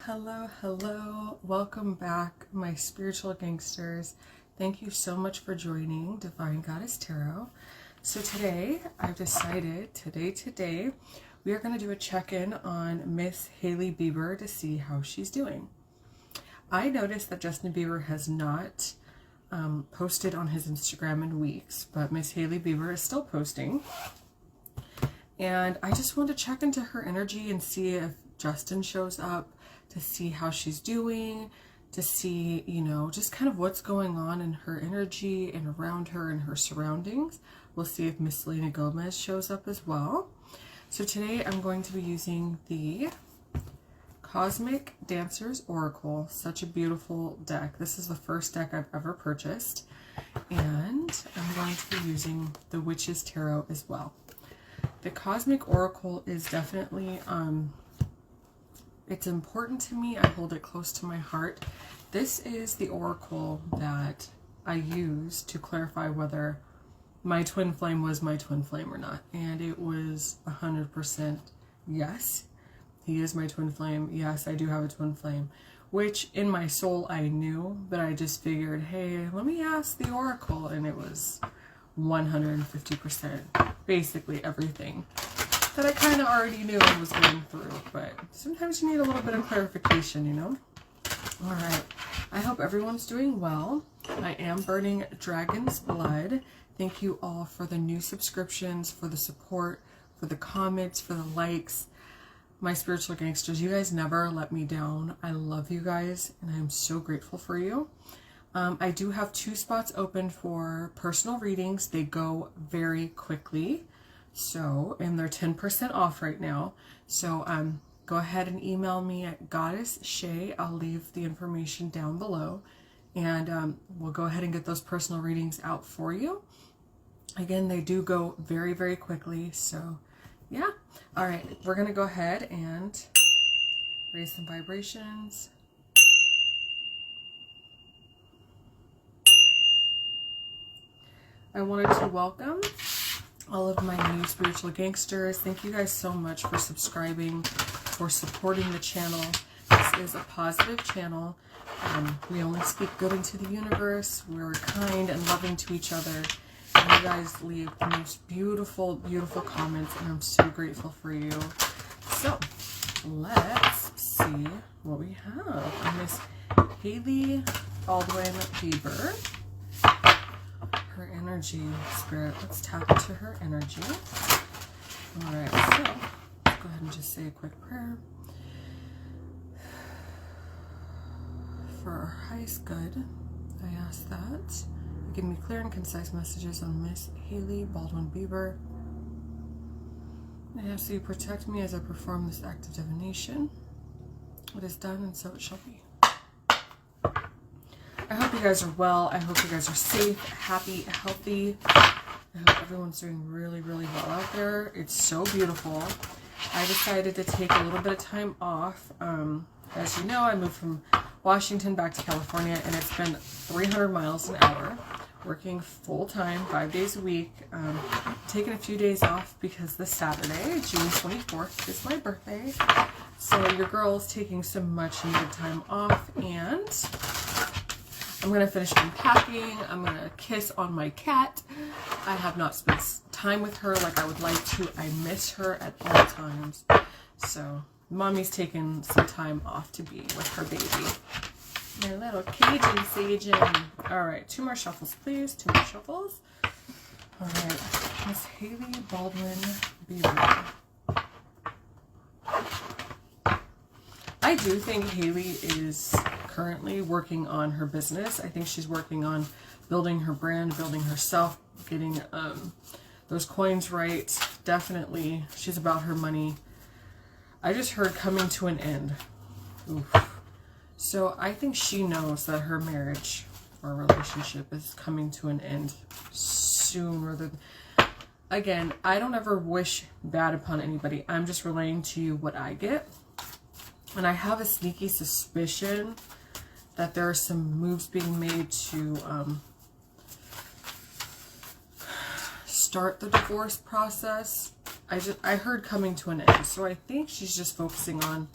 Hello. Welcome back, my spiritual gangsters. Thank you so much for joining Divine Goddess Tarot. So today, I've decided, today, we are going to do a check-in on Miss Hailey Bieber to see how she's doing. I noticed that Justin Bieber has not posted on his Instagram in weeks, but Miss Hailey Bieber is still posting. And I just want to check into her energy and see if Justin shows up, to see how she's doing, to see, you know, just kind of what's going on in her energy and around her and her surroundings. We'll see if Miss Selena Gomez shows up as well. So today I'm going to be using the Cosmic Dancers Oracle. Such a beautiful deck. This is the first deck I've ever purchased. And I'm going to be using the Witch's Tarot as well. The Cosmic Oracle is definitely, it's important to me. I hold it close to my heart. This is the oracle that I use to clarify whether my twin flame was my twin flame or not. And it was 100% yes. He is my twin flame. Yes, I do have a twin flame. Which in my soul I knew, but I just figured, hey, let me ask the oracle. And it was 150%. Basically everything that I kind of already knew I was going through, but sometimes you need a little bit of clarification, you know? All right, I hope everyone's doing well. I am burning dragon's blood. Thank you all for the new subscriptions, for the support, for the comments, for the likes. My spiritual gangsters, you guys never let me down. I love you guys, and I'm so grateful for you. I do have 2 spots open for personal readings. They go very quickly. So, and they're 10% off right now. So, go ahead and email me at Goddess Shay. I'll leave the information down below. And we'll go ahead and get those personal readings out for you. Again, they do go very, very quickly. So, yeah. All right. We're going to go ahead and raise some vibrations. I wanted to welcome all of my new spiritual gangsters. Thank you guys so much for subscribing, for supporting the channel. This is a positive channel. We only speak good into the universe. We're kind and loving to each other. And you guys leave the most beautiful, beautiful comments, and I'm so grateful for you. So, let's see what we have. Miss Hailey Bieber. Her energy, spirit. Let's tap into her energy. All right, so let's go ahead and just say a quick prayer. For our highest good, I ask that you give me clear and concise messages on Miss Hailey Bieber. I ask that you protect me as I perform this act of divination. It is done, and so it shall be. I hope you guys are well. I hope you guys are safe, happy, healthy. I hope everyone's doing really, really well out there. It's so beautiful. I decided to take a little bit of time off. As you know, I moved from Washington back to California, and it's been 300 miles an hour, working full-time, 5 days a week. Taking a few days off because this Saturday, June 24th, is my birthday. So your girl's taking some much-needed time off, and I'm going to finish unpacking. I'm going to kiss on my cat. I have not spent time with her like I would like to. I miss her at all times. So, mommy's taking some time off to be with her baby. My little Cajun Sajin. All right, 2 more shuffles, please. 2 more shuffles. All right, Miss Hailey Bieber. I do think Hailey is currently working on her business. I think she's working on building her brand, building herself, getting those coins right. Definitely, she's about her money. I just heard coming to an end. Oof. So I think she knows that her marriage or relationship is coming to an end sooner than... Again, I don't ever wish bad upon anybody. I'm just relaying to you what I get. And I have a sneaky suspicion that there are some moves being made to start the divorce process. I heard coming to an end. So I think she's just focusing on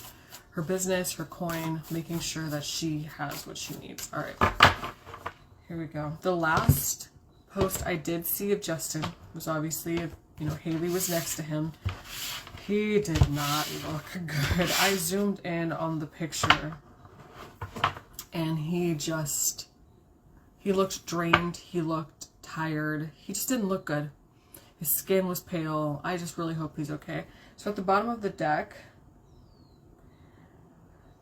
her business, her coin, making sure that she has what she needs. All right, here we go. The last post I did see of Justin was obviously, you know, Hailey was next to him. He did not look good. I zoomed in on the picture and he looked drained. He looked tired. He just didn't look good. His skin was pale. I just really hope he's okay. So at the bottom of the deck,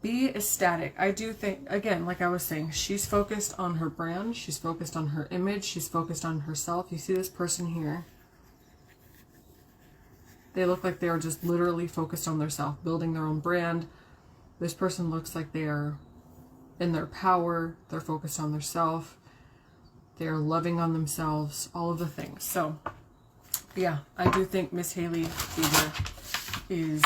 be ecstatic. I do think, again, like I was saying, she's focused on her brand. She's focused on her image. She's focused on herself. You see this person here? They look like they are just literally focused on themselves, building their own brand. This person looks like they are in their power. They're focused on themselves. They're loving on themselves, all of the things. So, yeah, I do think Miss Hailey Bieber is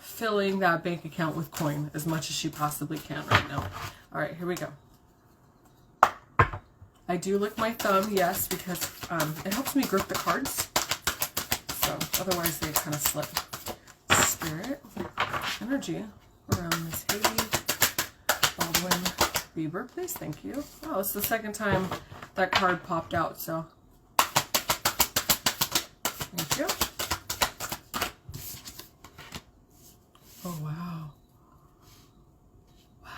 filling that bank account with coin as much as she possibly can right now. All right, here we go. I do lick my thumb, yes, because it helps me grip the cards. So otherwise they kind of slip. Spirit, energy around Miss Hailey Baldwin Bieber, please. Thank you. Oh, it's the second time that card popped out, so thank you. Oh, wow. Wow,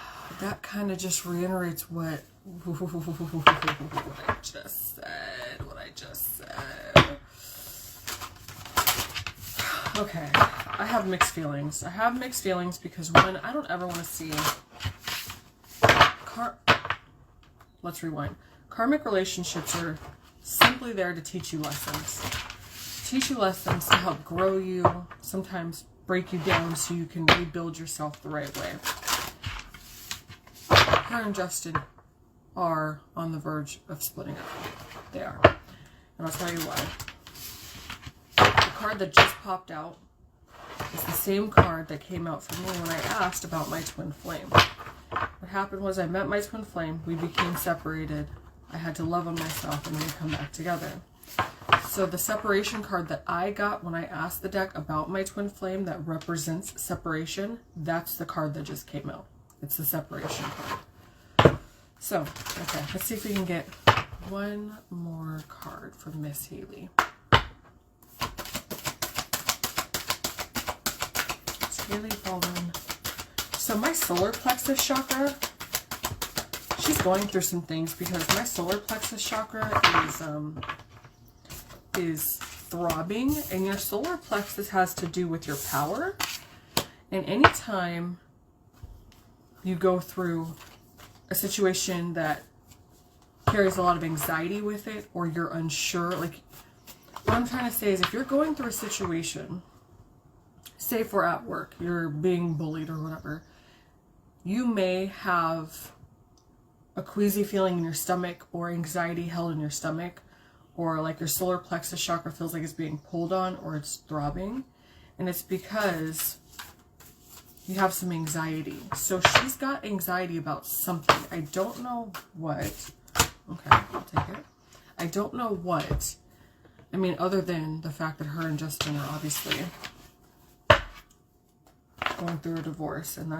that kind of just reiterates what I just said. Okay, I have mixed feelings. I have mixed feelings because one, I don't ever want to see let's rewind. Karmic relationships are simply there to teach you lessons. Teach you lessons to help grow you, sometimes break you down so you can rebuild yourself the right way. Her and Justin are on the verge of splitting up. They are. And I'll tell you why. The card that just popped out is the same card that came out for me when I asked about my twin flame. What happened was I met my twin flame. We became separated. I had to love on myself and then come back together. So the separation card that I got when I asked the deck about my twin flame that represents separation, that's the card that just came out. It's the separation card. So, okay, let's see if we can get one more card from Miss Hailey. It's Hailey Baldwin. So my solar plexus chakra, she's going through some things because my solar plexus chakra is throbbing, and your solar plexus has to do with your power. And anytime you go through a situation that carries a lot of anxiety with it, or you're unsure, like what I'm trying to say is if you're going through a situation, say if we're at work, you're being bullied or whatever, you may have a queasy feeling in your stomach or anxiety held in your stomach, or like your solar plexus chakra feels like it's being pulled on or it's throbbing. And it's because you have some anxiety. So she's got anxiety about something. I don't know what. Okay, I'll take it. I don't know what. I mean, other than the fact that her and Justin are obviously going through a divorce, and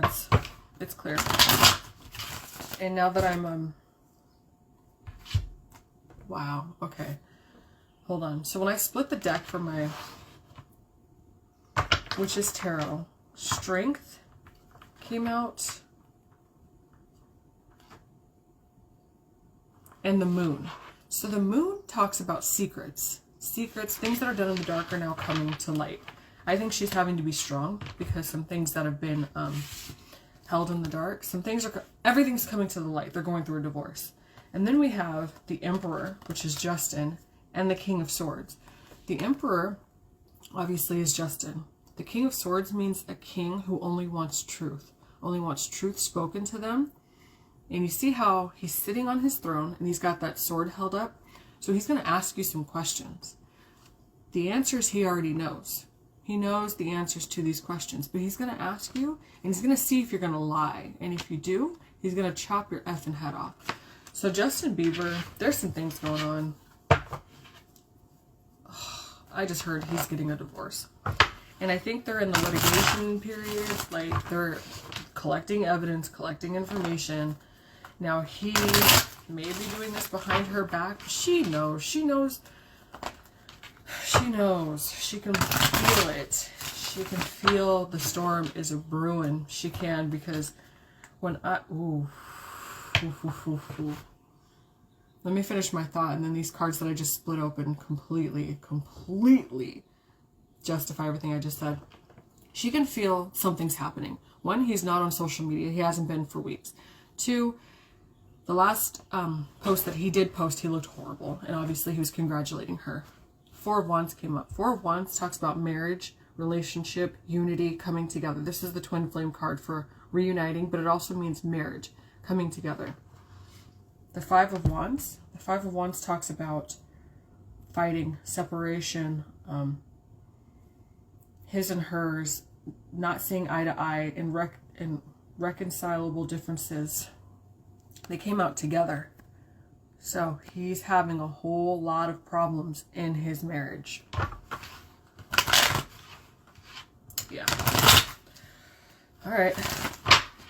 it's clear. And now that I'm wow, okay. Hold on. So when I split the deck for my Witch's Tarot, Strength came out, and the Moon. So the Moon talks about secrets. Secrets, things that are done in the dark are now coming to light. I think she's having to be strong because some things that have been held in the dark, everything's coming to the light. They're going through a divorce. And then we have the Emperor, which is Justin, and the King of Swords. The Emperor, obviously, is Justin. The King of Swords means a king who only wants truth spoken to them. And you see how he's sitting on his throne, and he's got that sword held up. So he's going to ask you some questions. The answers he already knows. He knows the answers to these questions, but he's going to ask you, and he's going to see if you're going to lie. And if you do, he's going to chop your effing head off. So Justin Bieber, there's some things going on. I just heard he's getting a divorce. And I think they're in the litigation period. Like, they're collecting evidence, collecting information. Now, he may be doing this behind her back. She knows. She knows. She knows. She can feel it. She can feel the storm is a brewing. She can, because when I... Ooh. Let me finish my thought, and then these cards that I just split open completely justify everything I just said. She can feel something's happening. One, he's not on social media. He hasn't been for weeks. Two, the last post that he did post, he looked horrible. And obviously he was congratulating her. Four of Wands came up. Four of Wands talks about marriage, relationship, unity, coming together. This is the twin flame card for reuniting, but it also means marriage, coming together. The Five of Wands. The Five of Wands talks about fighting, separation, his and hers, not seeing eye to eye, and reconcilable differences. They came out together. So he's having a whole lot of problems in his marriage. Yeah. All right.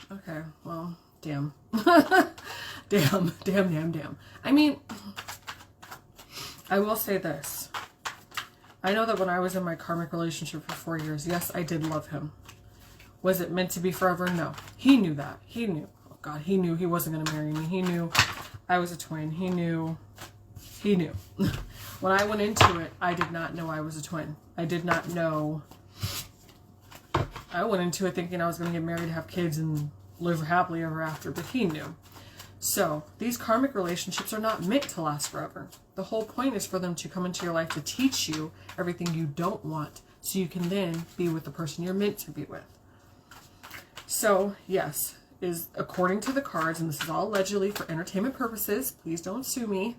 Okay. Well, damn. Damn. I mean, I will say this. I know that when I was in my karmic relationship for 4 years, yes, I did love him. Was it meant to be forever? No. He knew that. He knew. Oh God, he knew he wasn't going to marry me. He knew I was a twin. He knew. When I went into it, I did not know I was a twin. I did not know. I went into it thinking I was going to get married, have kids, and live happily ever after, but he knew. So these karmic relationships are not meant to last forever. The whole point is for them to come into your life to teach you everything you don't want, so you can then be with the person you're meant to be with. So yes, is according to the cards, and this is all allegedly for entertainment purposes, please don't sue me.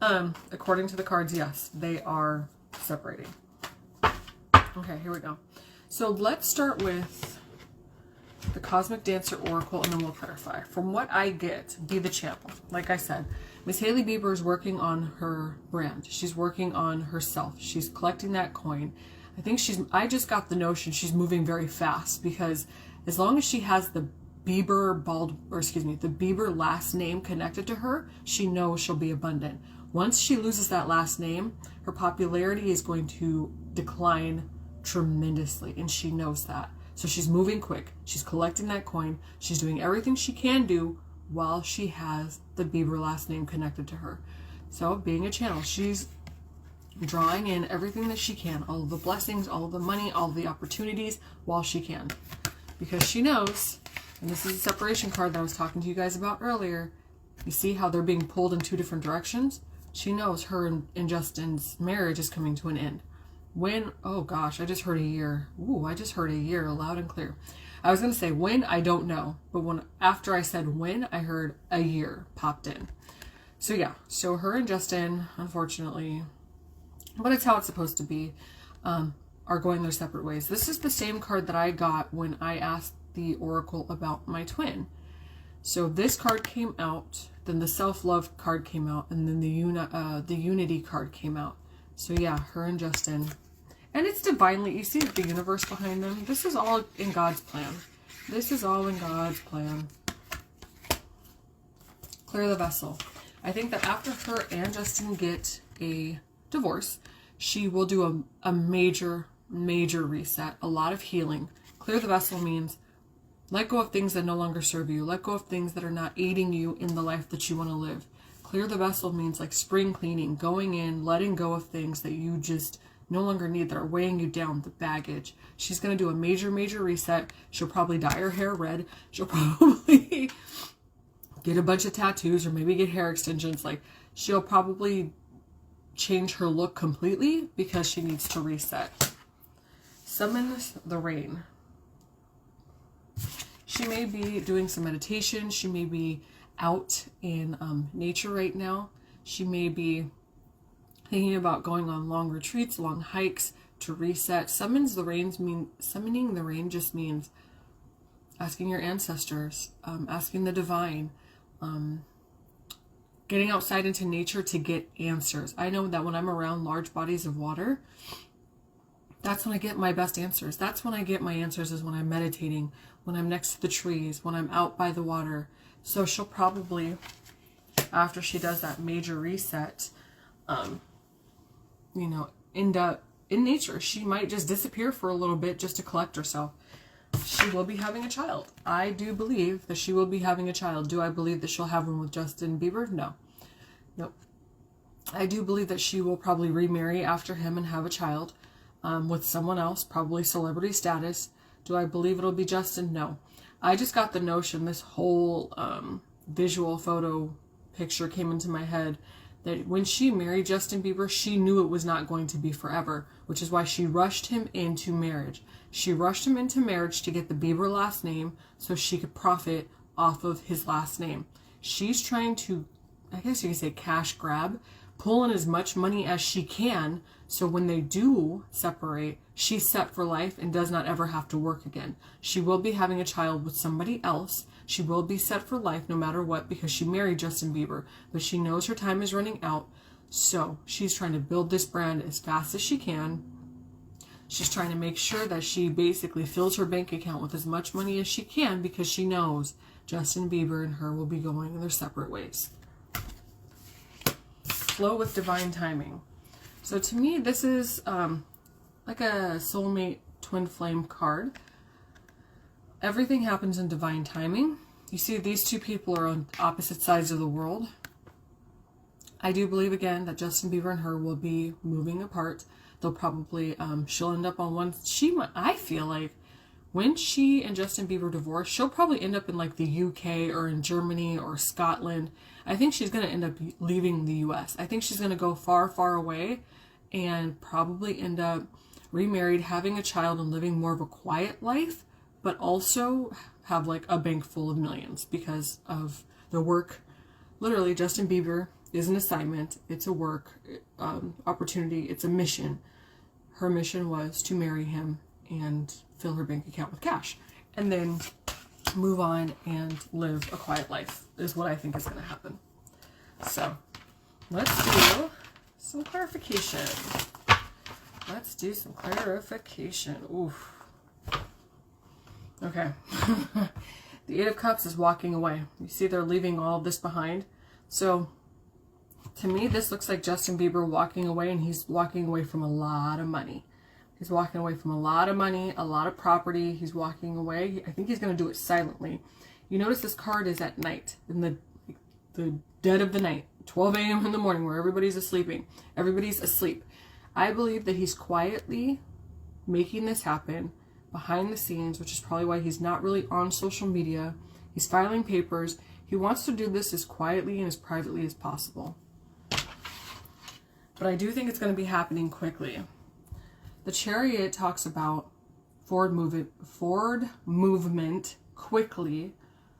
According to the cards, yes, they are separating. Okay, here we go. So let's start with the Cosmic Dancer Oracle, and then we'll clarify. From what I get, be the channel. Like I said, Miss Hailey Bieber is working on her brand. She's working on herself. She's collecting that coin. I think I just got the notion she's moving very fast, because as long as she has the Bieber the Bieber last name connected to her, she knows she'll be abundant. Once she loses that last name, her popularity is going to decline tremendously, and she knows that. So she's moving quick. She's collecting that coin. She's doing everything she can do while she has the Bieber last name connected to her. So being a channel, she's drawing in everything that she can, all of the blessings, all of the money, all of the opportunities while she can. Because she knows, and this is a separation card that I was talking to you guys about earlier. You see how they're being pulled in two different directions? She knows her and Justin's marriage is coming to an end. When, oh gosh, I just heard a year. Ooh, I just heard a year loud and clear. I was going to say when, I don't know. But after I said when, I heard a year popped in. So yeah, so her and Justin, unfortunately, but it's how it's supposed to be, are going their separate ways. This is the same card that I got when I asked the Oracle about my twin. So this card came out, then the self-love card came out, and then the unity card came out. So yeah, her and Justin. And it's divinely, you see the universe behind them? This is all in God's plan. This is all in God's plan. Clear the vessel. I think that after her and Justin get a divorce, she will do a major reset. A lot of healing. Clear the vessel means let go of things that no longer serve you. Let go of things that are not aiding you in the life that you want to live. Clear the vessel means like spring cleaning, going in, letting go of things that you just no longer need, that are weighing you down, the baggage. She's going to do a major reset. She'll probably dye her hair red. She'll probably get a bunch of tattoos, or maybe get hair extensions. Like, she'll probably change her look completely because she needs to reset. Summons the rain. She may be doing some meditation. She may be out in nature right now. She may be thinking about going on long retreats, long hikes to reset. Summoning the rain just means asking your ancestors, asking the divine, getting outside into nature to get answers. I know that when I'm around large bodies of water, That's when I get my best answers. That's when I get my answers, is when I'm meditating, when I'm next to the trees, when I'm out by the water. So she'll probably, after she does that major reset, you know, end up in nature. She might just disappear for a little bit just to collect herself. She will be having a child. I do believe that she will be having a child. Do I believe that she'll have one with Justin Bieber? No. Nope. I do believe that she will probably remarry after him and have a child with someone else, probably celebrity status. Do I believe it'll be Justin? No. I just got the notion, this whole visual photo picture came into my head, that when she married Justin Bieber, she knew it was not going to be forever, which is why she rushed him into marriage. She rushed him into marriage to get the Bieber last name so she could profit off of his last name. She's trying to, I guess you could say, cash grab, pull in as much money as she can, so when they do separate, she's set for life and does not ever have to work again. She will be having a child with somebody else. She will be set for life no matter what, because she married Justin Bieber, but she knows her time is running out, so she's trying to build this brand as fast as she can. She's trying to make sure that she basically fills her bank account with as much money as she can, because she knows Justin Bieber and her will be going in their separate ways. Flow with divine timing. So to me, this is like a soulmate twin flame card. Everything happens in divine timing. You see, these two people are on opposite sides of the world. I do believe, again, that Justin Bieber and her will be moving apart. They'll probably, she'll end up on one, I feel like when she and Justin Bieber divorce, she'll probably end up in like the UK or in Germany or Scotland. I think she's going to end up leaving the US. I think she's going to go far, far away and probably end up remarried, having a child, and living more of a quiet life, but also have like a bank full of millions because of the work. Literally, Justin Bieber is an assignment. It's a work opportunity. It's a mission. Her mission was to marry him and fill her bank account with cash, and then move on and live a quiet life, is what I think is going to happen. So let's do some clarification. Let's do some clarification. Oof. Okay. The Eight of Cups is walking away. You see, they're leaving all this behind. So to me, this looks like Justin Bieber walking away, and he's walking away from a lot of money. He's walking away from a lot of money, a lot of property. He's walking away. I think he's going to do it silently. You notice this card is at night, in the dead of the night, 12 a.m. in the morning, where everybody's asleep. Everybody's asleep. I believe that he's quietly making this happen behind the scenes, which is probably why he's not really on social media. He's filing papers. He wants to do this as quietly and as privately as possible. But I do think it's going to be happening quickly. The Chariot talks about forward movement quickly.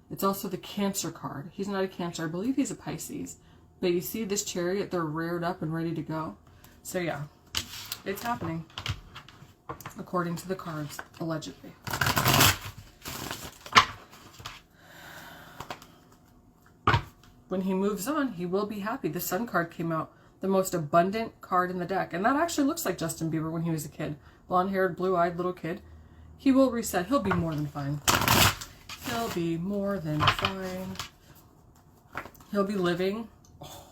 It's also the Cancer card. He's not a Cancer. I believe he's a Pisces. But you see this Chariot, they're reared up and ready to go. So yeah, it's happening, according to the cards, allegedly. When he moves on, he will be happy. The Sun card came out, the most abundant card in the deck. And that actually looks like Justin Bieber when he was a kid. Blonde-haired, blue-eyed little kid. He will reset. He'll be more than fine. He'll be more than fine. He'll be living... Oh,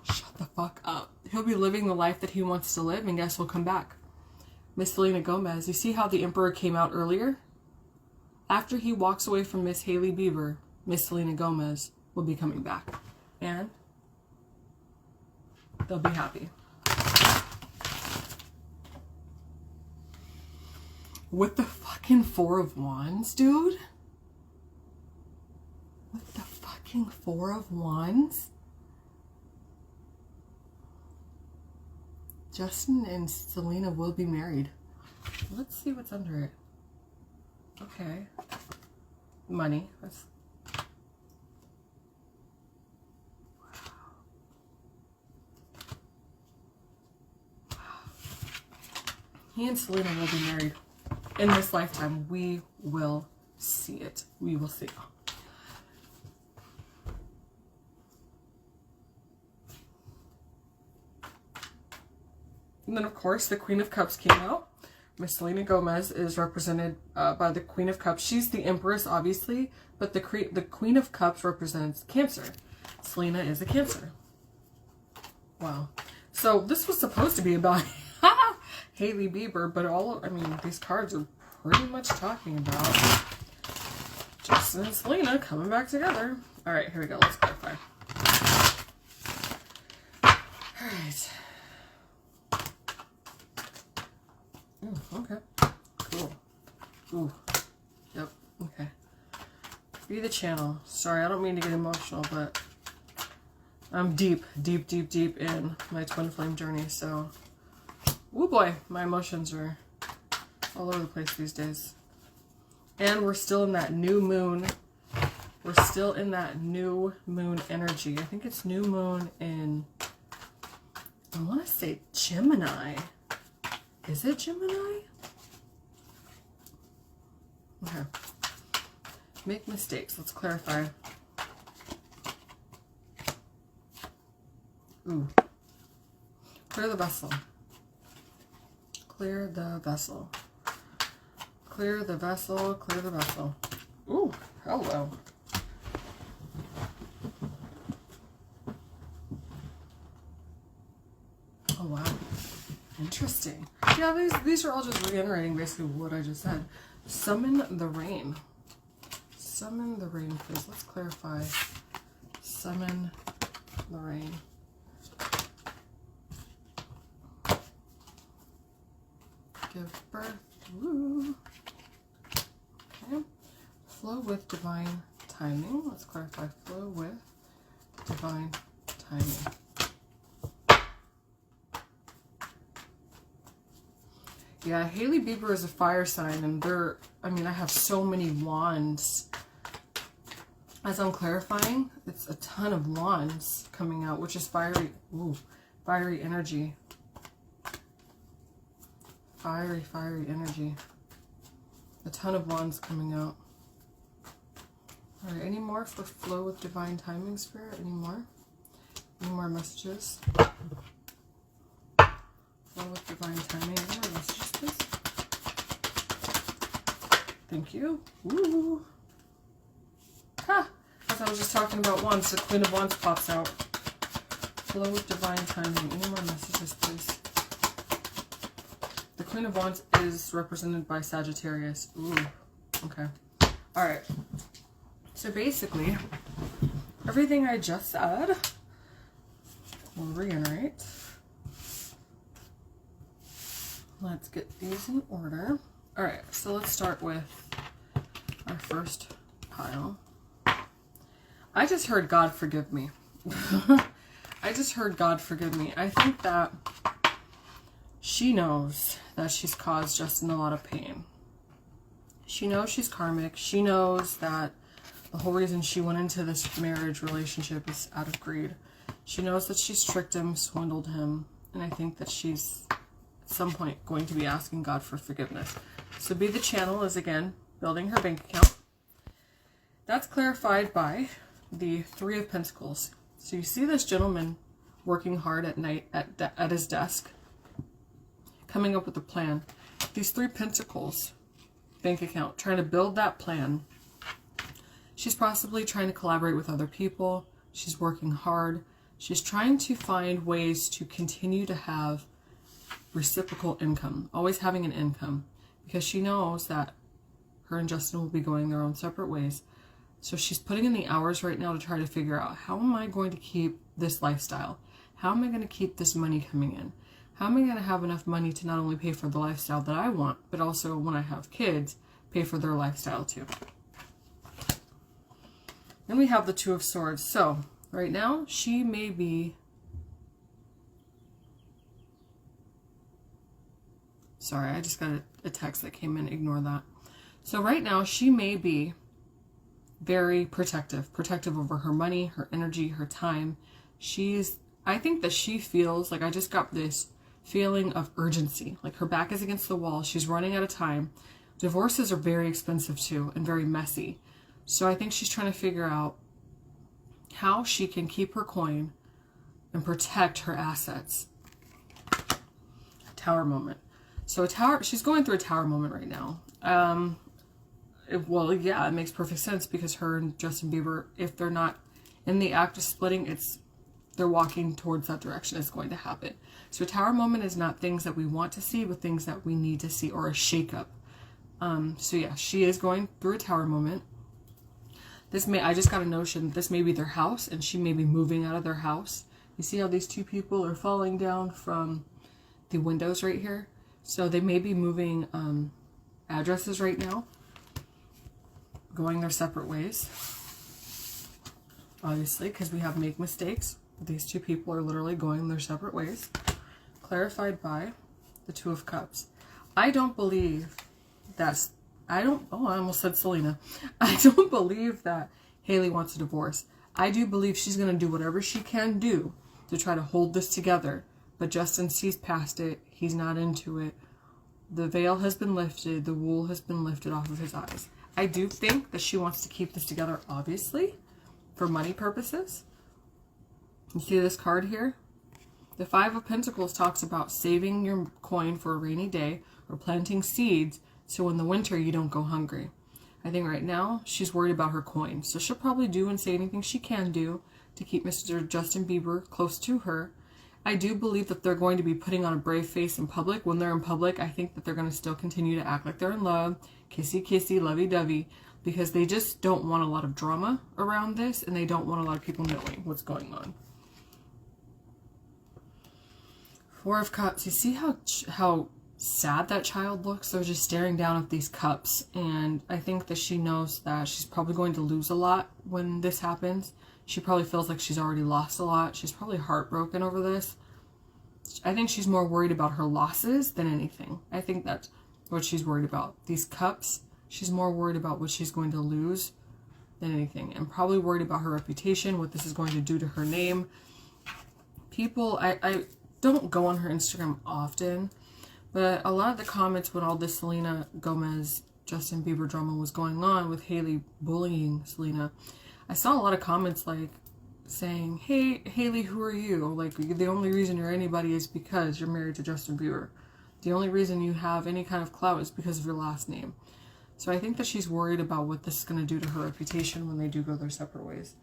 shut the fuck up. He'll be living the life that he wants to live, and guess will come back. Miss Selena Gomez. You see how the Emperor came out earlier? After he walks away from Miss Hailey Bieber, Miss Selena Gomez will be coming back. And they'll be happy. With the fucking Four of Wands, dude? With the fucking Four of Wands? Justin and Selena will be married. Let's see what's under it. Okay. Money. That's... He and Selena will be married in this lifetime. We will see it. We will see. And then, of course, the Queen of Cups came out. Miss Selena Gomez is represented by the Queen of Cups. She's the Empress, obviously, but the Queen of Cups represents Cancer. Selena is a Cancer. Wow. So this was supposed to be about Hailey Bieber, but these cards are pretty much talking about Justin and Selena coming back together. All right, here we go. Let's clarify. All right. Ooh, okay. Cool. Ooh. Yep. Okay. Be the channel. Sorry, I don't mean to get emotional, but I'm deep in my twin flame journey, so oh boy, my emotions are all over the place these days. And we're still in that new moon. We're still in that new moon energy. I think it's new moon in, I want to say Gemini. Is it Gemini? Okay. Make mistakes. Let's clarify. Ooh. Clear the vessel. Clear the vessel. Clear the vessel. Clear the vessel. Ooh, hello. Oh, wow. Interesting. Yeah, these are all just reiterating basically what I just said. Summon the rain. Summon the rain, please. Let's clarify. Summon the rain. Give birth. Woo. Okay. Flow with divine timing. Let's clarify. Flow with divine timing. Yeah, Hailey Bieber is a fire sign, and I have so many wands. As I'm clarifying, it's a ton of wands coming out, which is fiery. Ooh, fiery energy. Fiery energy. A ton of wands coming out. All right, any more for flow with divine timing, Spirit? Any more? Any more messages? Flow with divine timing. Any more messages, please? Thank you. Ooh. Ha! As I was just talking about wands, the Queen of Wands pops out. Flow with divine timing. Any more messages, please? The Queen of Wands is represented by Sagittarius. Ooh. Okay. Alright. So basically, everything I just said will reiterate. Let's get these in order. Alright, so let's start with our first pile. I just heard God forgive me. I just heard God forgive me. I think that she knows that she's caused Justin a lot of pain. She knows she's karmic. She knows that the whole reason she went into this marriage relationship is out of greed. She knows that she's tricked him, swindled him, and I think that she's at some point going to be asking God for forgiveness. So Be the Channel is again building her bank account. That's clarified by the Three of Pentacles. So you see this gentleman working hard at night at his desk, coming up with a plan. These Three Pentacles bank account, trying to build that plan. She's possibly trying to collaborate with other people. She's working hard. She's trying to find ways to continue to have reciprocal income, always having an income, because she knows that her and Justin will be going their own separate ways. So she's putting in the hours right now to try to figure out, how am I going to keep this lifestyle? How am I going to keep this money coming in? How am I going to have enough money to not only pay for the lifestyle that I want, but also when I have kids, pay for their lifestyle too? Then we have the Two of Swords. So right now she may be, sorry, I just got a text that came in, ignore that. So right now she may be very protective over her money, her energy, her time. I think that she feels like, I just got this feeling of urgency, like her back is against the wall. She's running out of time. Divorces are very expensive too, and very messy. So I think she's trying to figure out how she can keep her coin and protect her assets. Tower moment. So she's going through a tower moment right now. Well, yeah, it makes perfect sense because her and Justin Bieber, if they're not in the act of splitting, they're walking towards that direction. It's going to happen. So a tower moment is not things that we want to see, but things that we need to see, or a shakeup. So yeah, she is going through a tower moment. I just got a notion, this may be their house, and she may be moving out of their house. You see how these two people are falling down from the windows right here? So they may be moving addresses right now, going their separate ways. Obviously, because we have make mistakes. These two people are literally going their separate ways. Clarified by the Two of Cups. I don't believe that's... I almost said Selena. I don't believe that Hailey wants a divorce. I do believe she's going to do whatever she can do to try to hold this together. But Justin sees past it. He's not into it. The veil has been lifted. The wool has been lifted off of his eyes. I do think that she wants to keep this together, obviously, for money purposes. You see this card here? The Five of Pentacles talks about saving your coin for a rainy day or planting seeds so in the winter you don't go hungry. I think right now she's worried about her coin. So she'll probably do and say anything she can do to keep Mr. Justin Bieber close to her. I do believe that they're going to be putting on a brave face in public. When they're in public, I think that they're going to still continue to act like they're in love, kissy kissy, lovey dovey, because they just don't want a lot of drama around this, and they don't want a lot of people knowing what's going on. Four of Cups. You see how sad that child looks? They're just staring down at these cups, and I think that she knows that she's probably going to lose a lot when this happens. She probably feels like she's already lost a lot. She's probably heartbroken over this. I think she's more worried about her losses than anything. I think that's what she's worried about. These cups, she's more worried about what she's going to lose than anything, and probably worried about her reputation, what this is going to do to her name. People, I don't go on her Instagram often, but a lot of the comments when all this Selena Gomez, Justin Bieber drama was going on with Hailey bullying Selena, I saw a lot of comments like saying, hey, Hailey, who are you? Like, the only reason you're anybody is because you're married to Justin Bieber. The only reason you have any kind of clout is because of your last name. So I think that she's worried about what this is going to do to her reputation when they do go their separate ways.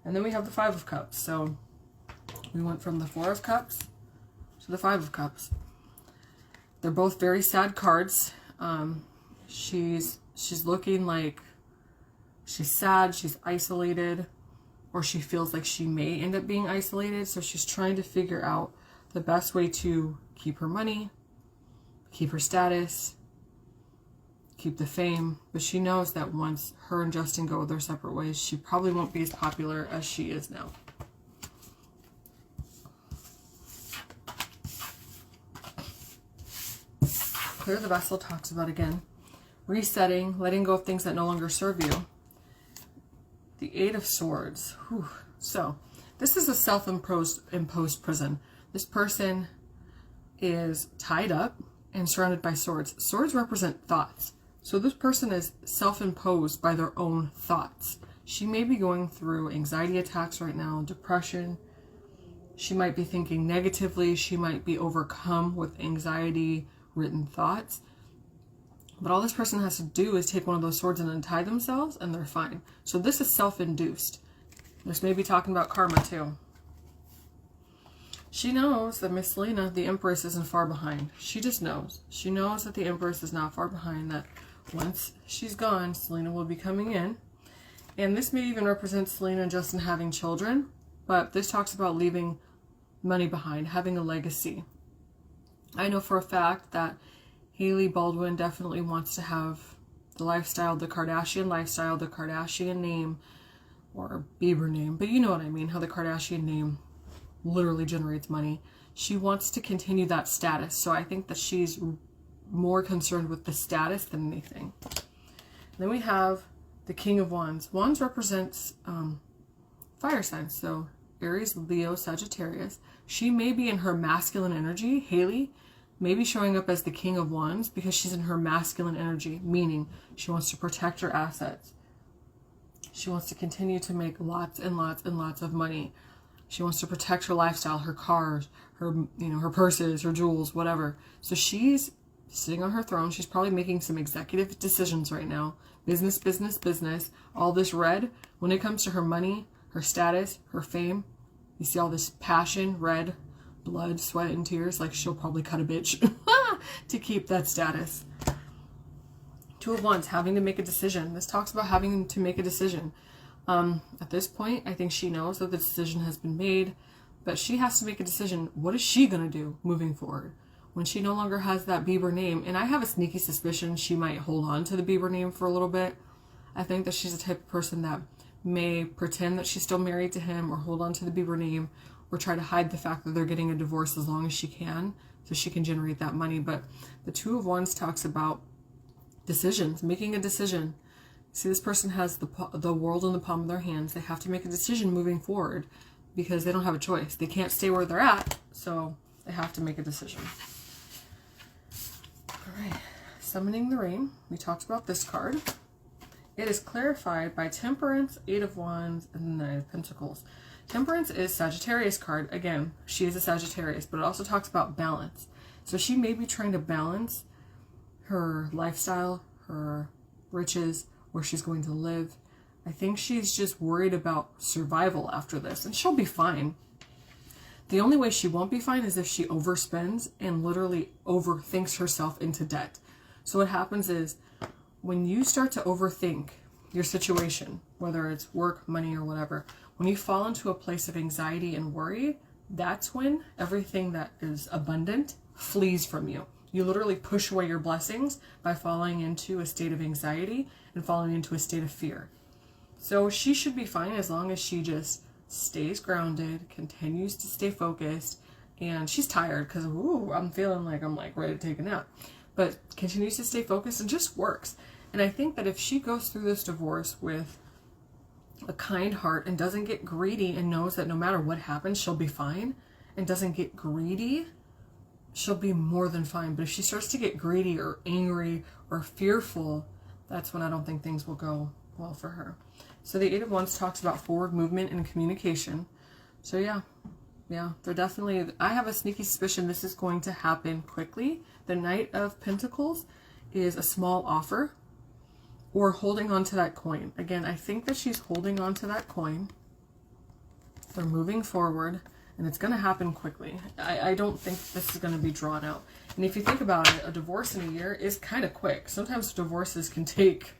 And then we have the Five of Cups. So we went from the Four of Cups to the Five of Cups. They're both very sad cards. She's looking like she's sad, she's isolated, or she feels like she may end up being isolated. So she's trying to figure out the best way to keep her money, keep her status, keep the fame. But she knows that once her and Justin go their separate ways, she probably won't be as popular as she is now. Clear the Vessel talks about, again, resetting, letting go of things that no longer serve you. The Eight of Swords. Whew. So, this is a self-imposed prison. This person is tied up and surrounded by swords. Swords represent thoughts. So this person is self-imposed by their own thoughts. She may be going through anxiety attacks right now, depression. She might be thinking negatively. She might be overcome with anxiety-ridden thoughts. But all this person has to do is take one of those swords and untie themselves, and they're fine. So this is self-induced. This may be talking about karma too. She knows that Miss Selena, the Empress, isn't far behind. She just knows. She knows that the Empress is not far behind, that once she's gone, Selena will be coming in. And this may even represent Selena and Justin having children, but this talks about leaving money behind, having a legacy. I know for a fact that Hailey Baldwin definitely wants to have the lifestyle, the Kardashian lifestyle, the Kardashian name, or Bieber name, but you know what I mean, how the Kardashian name literally generates money. She wants to continue that status, so I think that she's more concerned with the status than anything. Then we have the King of Wands. Wands represents fire signs, so Aries, Leo, Sagittarius. She may be in her masculine energy, Hailey, maybe showing up as the King of Wands because she's in her masculine energy, meaning she wants to protect her assets. She wants to continue to make lots and lots and lots of money. She wants to protect her lifestyle, her cars, her, her purses, her jewels, whatever. So she's sitting on her throne. She's probably making some executive decisions right now. Business, business, business. All this red. When it comes to her money, her status, her fame, you see all this passion, red, blood, sweat, and tears. Like, she'll probably cut a bitch to keep that status. Two of Wands, having to make a decision. This talks about having to make a decision. At this point, I think she knows that the decision has been made, but she has to make a decision. What is she going to do moving forward when she no longer has that Bieber name? And I have a sneaky suspicion she might hold on to the Bieber name for a little bit. I think that she's the type of person that may pretend that she's still married to him, or hold on to the Bieber name, or try to hide the fact that they're getting a divorce as long as she can, so she can generate that money. But the Two of Wands talks about decisions, making a decision. See, this person has the world in the palm of their hands. They have to make a decision moving forward because they don't have a choice. They can't stay where they're at, so they have to make a decision. All right, summoning the rain. We talked about this card. It is clarified by Temperance, Eight of Wands, and the Knight of Pentacles. Temperance is Sagittarius card. Again, she is a Sagittarius, but it also talks about balance. So she may be trying to balance her lifestyle, her riches, where she's going to live. I think she's just worried about survival after this, and she'll be fine. The only way she won't be fine is if she overspends and literally overthinks herself into debt. So what happens is, when you start to overthink your situation, whether it's work, money, or whatever, when you fall into a place of anxiety and worry, that's when everything that is abundant flees from you. You literally push away your blessings by falling into a state of anxiety and falling into a state of fear. So she should be fine as long as she just stays grounded, continues to stay focused, and she's tired because, I'm feeling like I'm ready to take a nap, but continues to stay focused and just works. And I think that if she goes through this divorce with a kind heart and doesn't get greedy and knows that no matter what happens, she'll be fine, and doesn't get greedy, she'll be more than fine. But if she starts to get greedy or angry or fearful, that's when I don't think things will go well for her. So the Eight of Wands talks about forward movement and communication. So yeah, they're definitely, I have a sneaky suspicion this is going to happen quickly. The Knight of Pentacles is a small offer or holding on to that coin. Again, I think that she's holding on to that coin. They're moving forward, and it's going to happen quickly. I don't think this is going to be drawn out. And if you think about it, a divorce in a year is kind of quick. Sometimes divorces can take,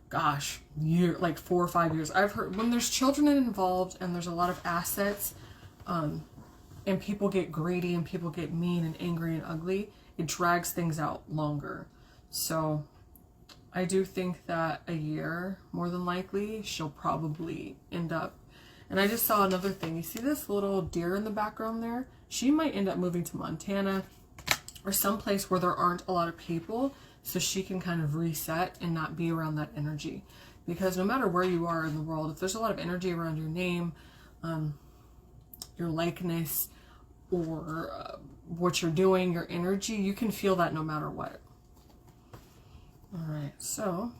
gosh, like 4 or 5 years. I've heard when there's children involved and there's a lot of assets, and people get greedy and people get mean and angry and ugly, it drags things out longer. So I do think that a year, more than likely, she'll probably end up. And I just saw another thing. You see this little deer in the background there? She might end up moving to Montana or someplace where there aren't a lot of people, so she can kind of reset and not be around that energy. Because no matter where you are in the world, if there's a lot of energy around your name, your likeness, or what you're doing, your energy, you can feel that no matter what. Alright, so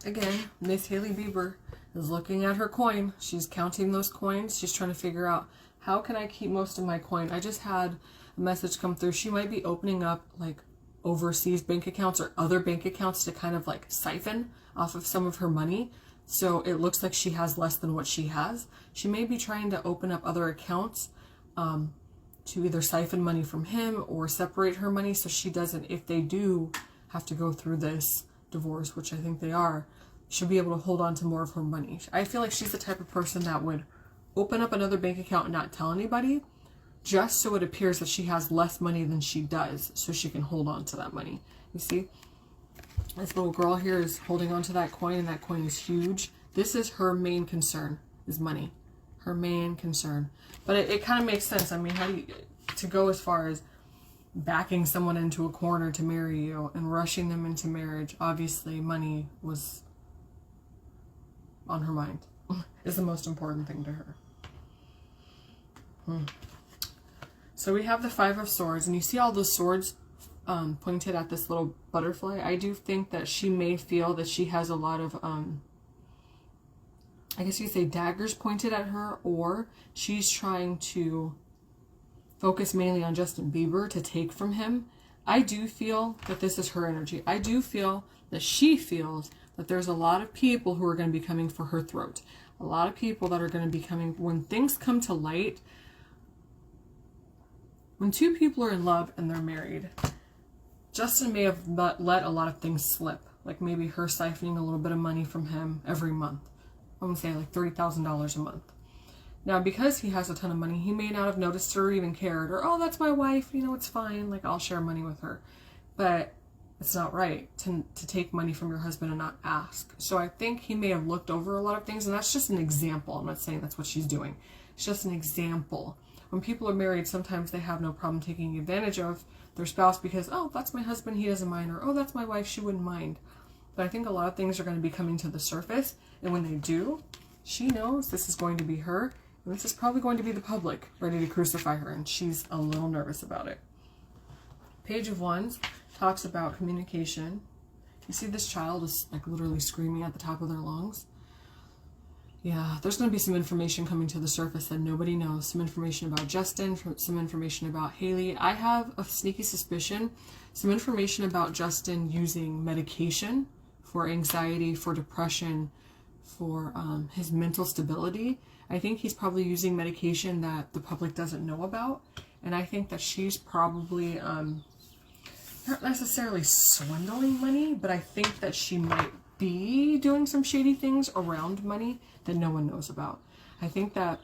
again, Miss Hailey Bieber is looking at her coin. She's counting those coins. She's trying to figure out, how can I keep most of my coin? I just had a message come through. She might be opening up like overseas bank accounts or other bank accounts to kind of like siphon off of some of her money. So it looks like she has less than what she has. She may be trying to open up other accounts to either siphon money from him or separate her money so she doesn't, if they do have to go through this divorce, which I think they are, she'll be able to hold on to more of her money. I feel like she's the type of person that would open up another bank account and not tell anybody, just so it appears that she has less money than she does, so she can hold on to that money. You see, this little girl here is holding on to that coin, and that coin is huge. This is her main concern, is money. Her main concern. But it kind of makes sense. I mean, how do you, to go as far as backing someone into a corner to marry you and rushing them into marriage, obviously money was on her mind. Is the most important thing to her. So we have the Five of Swords, and you see all those swords pointed at this little butterfly. I do think that she may feel that she has a lot of I guess you could say daggers pointed at her, or she's trying to focus mainly on Justin Bieber to take from him. I do feel that this is her energy. I do feel that she feels that there's a lot of people who are going to be coming for her throat. A lot of people that are going to be coming when things come to light. When two people are in love and they're married, Justin may have let a lot of things slip. Like maybe her siphoning a little bit of money from him every month. I'm going to say like $30,000 a month. Now, because he has a ton of money, he may not have noticed her or even cared. Or, oh, that's my wife. You know, it's fine. Like, I'll share money with her. But it's not right to take money from your husband and not ask. So I think he may have looked over a lot of things. And that's just an example. I'm not saying that's what she's doing. It's just an example. When people are married, sometimes they have no problem taking advantage of their spouse because, oh, that's my husband. He doesn't mind. Or, oh, that's my wife. She wouldn't mind. But I think a lot of things are going to be coming to the surface. And when they do, she knows this is going to be her. And this is probably going to be the public ready to crucify her. And she's a little nervous about it. Page of Wands talks about communication. You see this child is like literally screaming at the top of their lungs. Yeah, there's going to be some information coming to the surface that nobody knows. Some information about Justin, some information about Hailey. I have a sneaky suspicion. Some information about Justin using medication for anxiety, for depression, for his mental stability. I think he's probably using medication that the public doesn't know about. And I think that she's probably not necessarily swindling money, but I think that she might be doing some shady things around money that no one knows about. I think that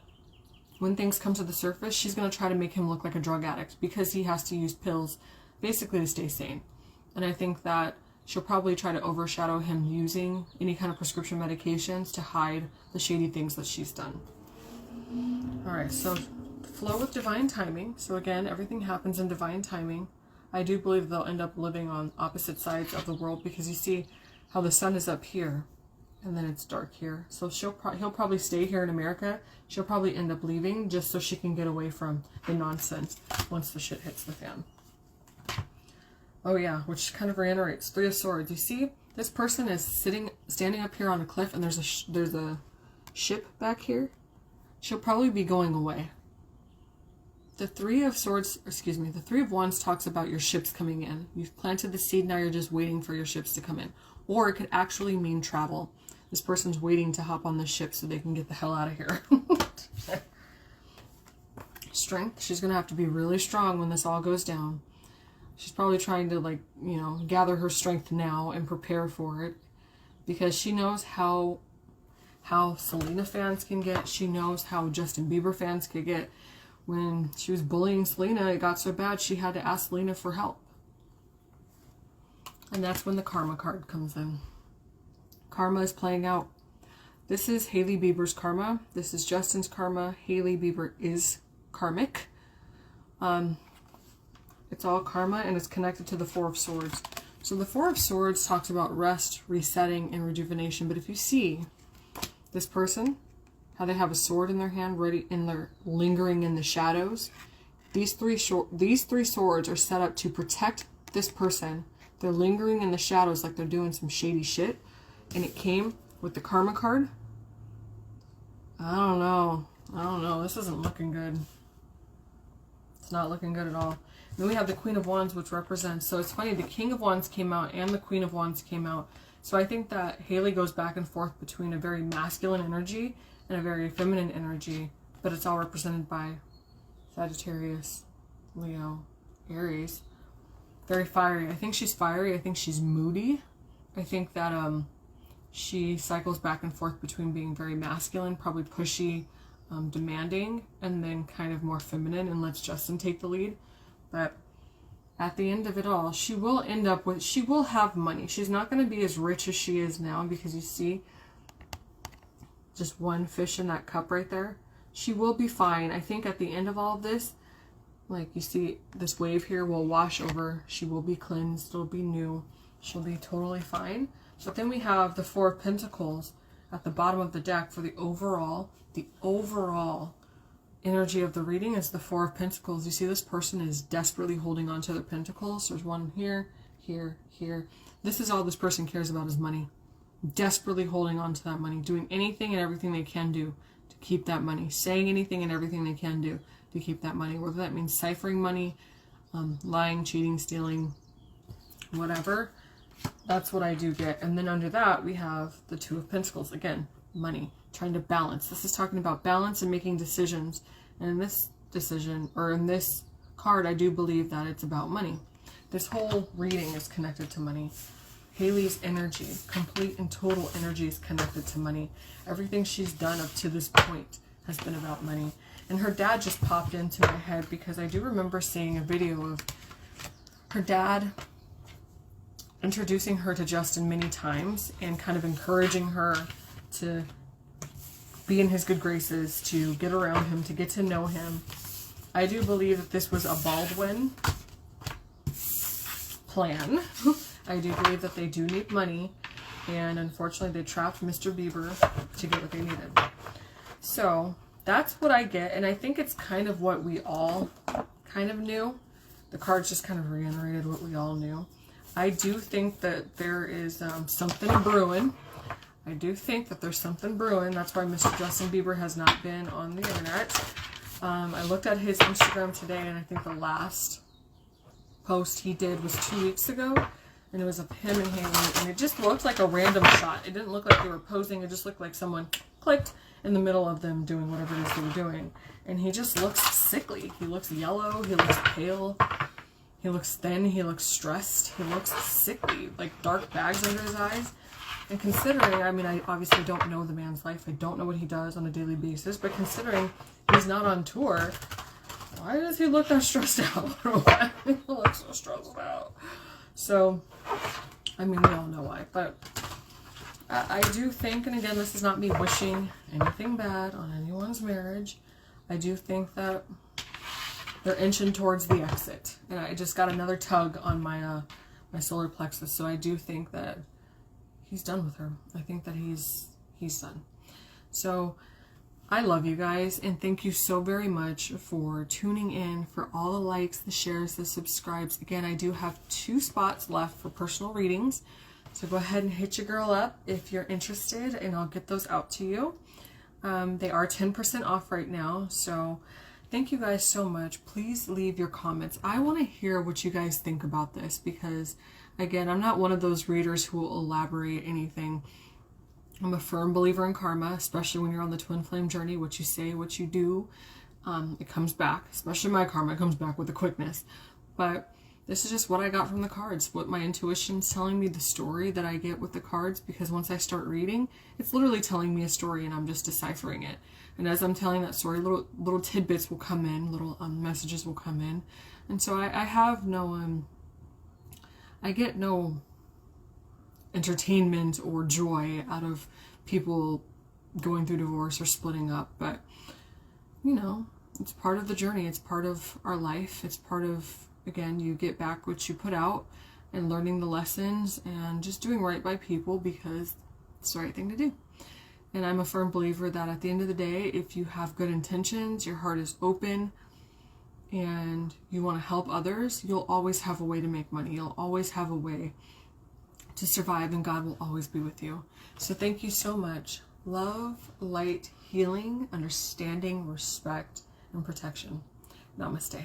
when things come to the surface, she's going to try to make him look like a drug addict because he has to use pills basically to stay sane. And I think that she'll probably try to overshadow him using any kind of prescription medications to hide the shady things that she's done. Alright, so flow with divine timing. So again, everything happens in divine timing. I do believe they'll end up living on opposite sides of the world because you see how the sun is up here and then it's dark here. So he'll probably stay here in America. She'll probably end up leaving just so she can get away from the nonsense once the shit hits the fan. Oh yeah, which kind of reiterates Three of Swords. You see, this person is standing up here on a cliff, and there's a ship back here. She'll probably be going away. The Three of Swords, excuse me, the Three of Wands talks about your ships coming in. You've planted the seed, now you're just waiting for your ships to come in. Or it could actually mean travel. This person's waiting to hop on the ship so they can get the hell out of here. Strength, she's going to have to be really strong when this all goes down. She's probably trying to, like, you know, gather her strength now and prepare for it. Because she knows how Selena fans can get. She knows how Justin Bieber fans could get. When she was bullying Selena, it got so bad she had to ask Selena for help. And that's when the karma card comes in. Karma is playing out. This is Hailey Bieber's karma. This is Justin's karma. Hailey Bieber is karmic. It's all karma, and it's connected to the Four of Swords. So the Four of Swords talks about rest, resetting, and rejuvenation. But if you see this person, how they have a sword in their hand, ready, and they're lingering in the shadows. These three swords are set up to protect this person. They're lingering in the shadows like they're doing some shady shit. And it came with the karma card. I don't know. This isn't looking good. It's not looking good at all. Then we have the Queen of Wands, which represents, so it's funny, the King of Wands came out and the Queen of Wands came out. So I think that Hailey goes back and forth between a very masculine energy and a very feminine energy, but it's all represented by Sagittarius, Leo, Aries. Very fiery. I think she's fiery. I think she's moody. I think that she cycles back and forth between being very masculine, probably pushy, demanding, and then kind of more feminine and lets Justin take the lead. But at the end of it all, she will have money. She's not going to be as rich as she is now because you see just one fish in that cup right there. She will be fine. I think at the end of all of this, like you see this wave here will wash over. She will be cleansed. It'll be new. She'll be totally fine. So then we have the Four of Pentacles at the bottom of the deck for the overall energy of the reading is the Four of Pentacles. You see this person is desperately holding on to their pentacles. There's one here, here, here. This is all this person cares about is money. desperately holding on to that money, doing anything and everything they can do to keep that money, saying anything and everything they can do to keep that money, whether that means ciphering money, lying, cheating, stealing, whatever. That's what I do get. And then under that, we have the Two of Pentacles. Again, money, trying to balance. This is talking about balance and making decisions. And in this decision, or in this card, I do believe that it's about money. This whole reading is connected to money. Hailey's energy, complete and total energy, is connected to money. Everything she's done up to this point has been about money. And her dad just popped into my head because I do remember seeing a video of her dad introducing her to Justin many times and kind of encouraging her to be in his good graces, to get around him, to get to know him. I do believe that this was a Baldwin plan. I do believe that they do need money, and unfortunately they trapped Mr. Bieber to get what they needed. So that's what I get, and I think it's kind of what we all kind of knew. The cards just kind of reiterated what we all knew. I do think that there is something brewing. I do think that there's something brewing. That's why Mr. Justin Bieber has not been on the internet. I looked at his Instagram today, and I think the last post he did was 2 weeks ago, and it was of him and Hailey, and it just looked like a random shot. It didn't look like they were posing. It just looked like someone clicked in the middle of them doing whatever it is they were doing. And he just looks sickly. He looks yellow. He looks pale. He looks thin. He looks stressed. He looks sickly, like dark bags under his eyes. And considering, I mean, I obviously don't know the man's life. I don't know what he does on a daily basis. But considering he's not on tour, why does he look that stressed out? Why does he look so stressed out? So, I mean, we all know why. But I do think, and again, this is not me wishing anything bad on anyone's marriage. I do think that they're inching towards the exit. And I just got another tug on my my solar plexus. So I do think that he's done with her. I think that he's done. So I love you guys, and thank you so very much for tuning in, for all the likes, the shares, the subscribes. Again, I do have 2 spots left for personal readings. So go ahead and hit your girl up if you're interested, and I'll get those out to you. They are 10% off right now. So thank you guys so much. Please leave your comments. I want to hear what you guys think about this because, again, I'm not one of those readers who will elaborate anything. I'm a firm believer in karma, especially when you're on the twin flame journey. What you say, what you do, it comes back. Especially my karma, it comes back with a quickness. But this is just what I got from the cards, what my intuition's telling me, the story that I get with the cards, because once I start reading, it's literally telling me a story and I'm just deciphering it. And as I'm telling that story, little tidbits will come in, little messages will come in. And so I have no, I get no entertainment or joy out of people going through divorce or splitting up, but you know, it's part of the journey. It's part of our life. It's part of, again, you get back what you put out, and learning the lessons and just doing right by people because it's the right thing to do. And I'm a firm believer that at the end of the day, if you have good intentions, your heart is open, and you want to help others, you'll always have a way to make money. You'll always have a way to survive, and God will always be with you. So thank you so much. Love, light, healing, understanding, respect, and protection. Namaste.